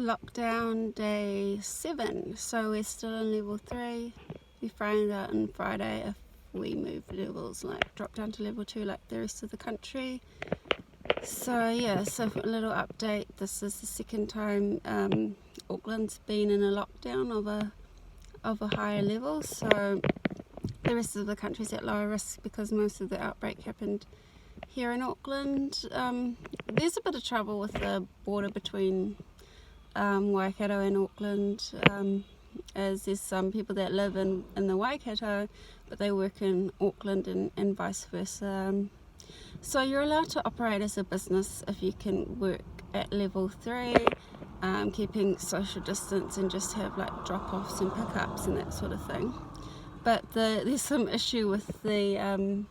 lockdown day 7, so we're still in level 3. We find out on Friday if we move levels, like drop down to level 2 like the rest of the country. So yeah, so a little update. This is the second time Auckland's been in a lockdown of a higher level, so the rest of the country's at lower risk because most of the outbreak happened here in Auckland. There's a bit of trouble with the border between Waikato and Auckland, as there's some people that live in the Waikato but they work in Auckland and vice versa. So you're allowed to operate as a business if you can work at level 3, keeping social distance and just have like drop-offs and pickups and that sort of thing. But there's some issue with the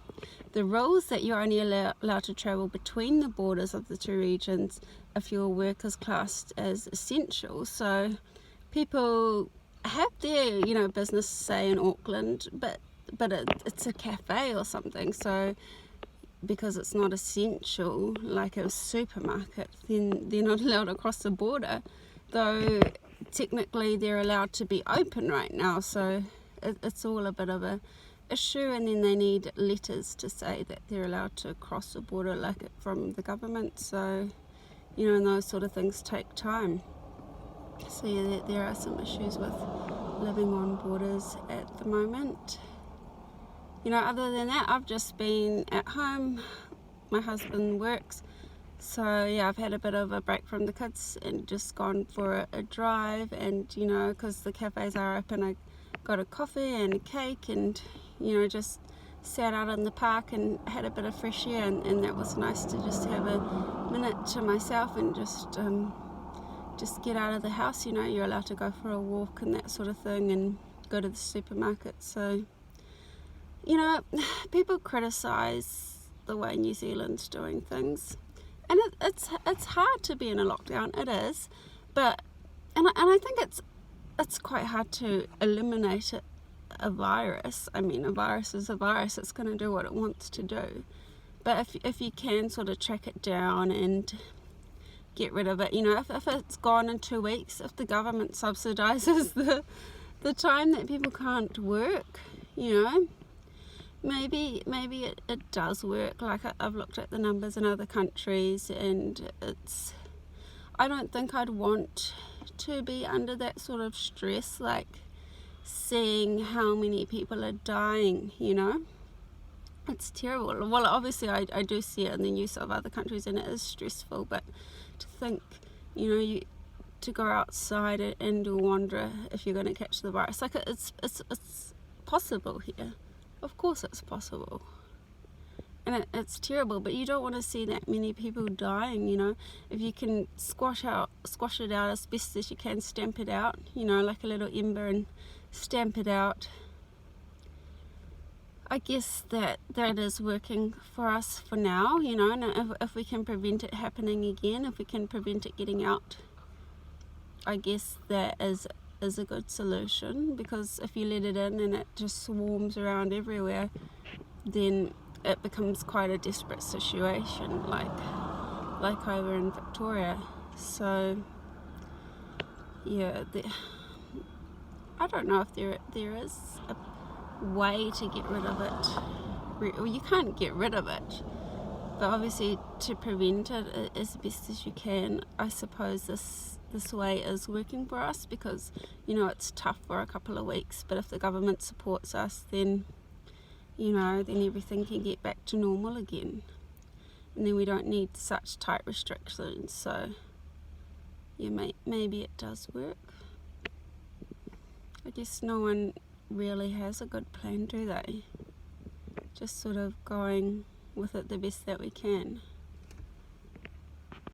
rules that you're only allowed to travel between the borders of the two regions if your work is classed as essential. So people have their business, say in Auckland, but it's a cafe or something, so because it's not essential like a supermarket, then they're not allowed across the border, though technically they're allowed to be open right now. So it's all a bit of a issue, and then they need letters to say that they're allowed to cross the border, like from the government. So and those sort of things take time. So yeah, there are some issues with living on borders at the moment. Other than that, I've just been at home. My husband works, so yeah, I've had a bit of a break from the kids and just gone for a drive, and because the cafes are open, I got a coffee and a cake, and just sat out in the park and had a bit of fresh air, and that was nice to just have a minute to myself and just get out of the house. You're allowed to go for a walk and that sort of thing, and go to the supermarket. So people criticize the way New Zealand's doing things, and it's hard to be in a lockdown. It is, but and I think it's quite hard to eliminate a virus. I mean, a virus is a virus. It's going to do what it wants to do. But if you can sort of track it down and get rid of it, if it's gone in 2 weeks, if the government subsidizes the time that people can't work, maybe it does work. Like I've looked at the numbers in other countries, and I don't think I'd want to be under that sort of stress, like seeing how many people are dying. It's terrible. Well, obviously I do see it in the news of other countries, and it is stressful, but to think to go outside and wander if you're going to catch the virus, like it's possible here. Of course it's possible, and it's terrible, but you don't want to see that many people dying. If you can squash it out as best as you can, stamp it out, like a little ember, and stamp it out. I guess that is working for us for now, and if we can prevent it happening again, if we can prevent it getting out, I guess that is a good solution, because if you let it in and it just swarms around everywhere, then it becomes quite a desperate situation, like over in Victoria. So yeah, I don't know if there is a way to get rid of it. Well, you can't get rid of it, but obviously to prevent it as best as you can. I suppose this way is working for us, because it's tough for a couple of weeks, but if the government supports us, then then everything can get back to normal again, and then we don't need such tight restrictions. So yeah, maybe it does work. I guess no one really has a good plan, do they? Just sort of going with it the best that we can.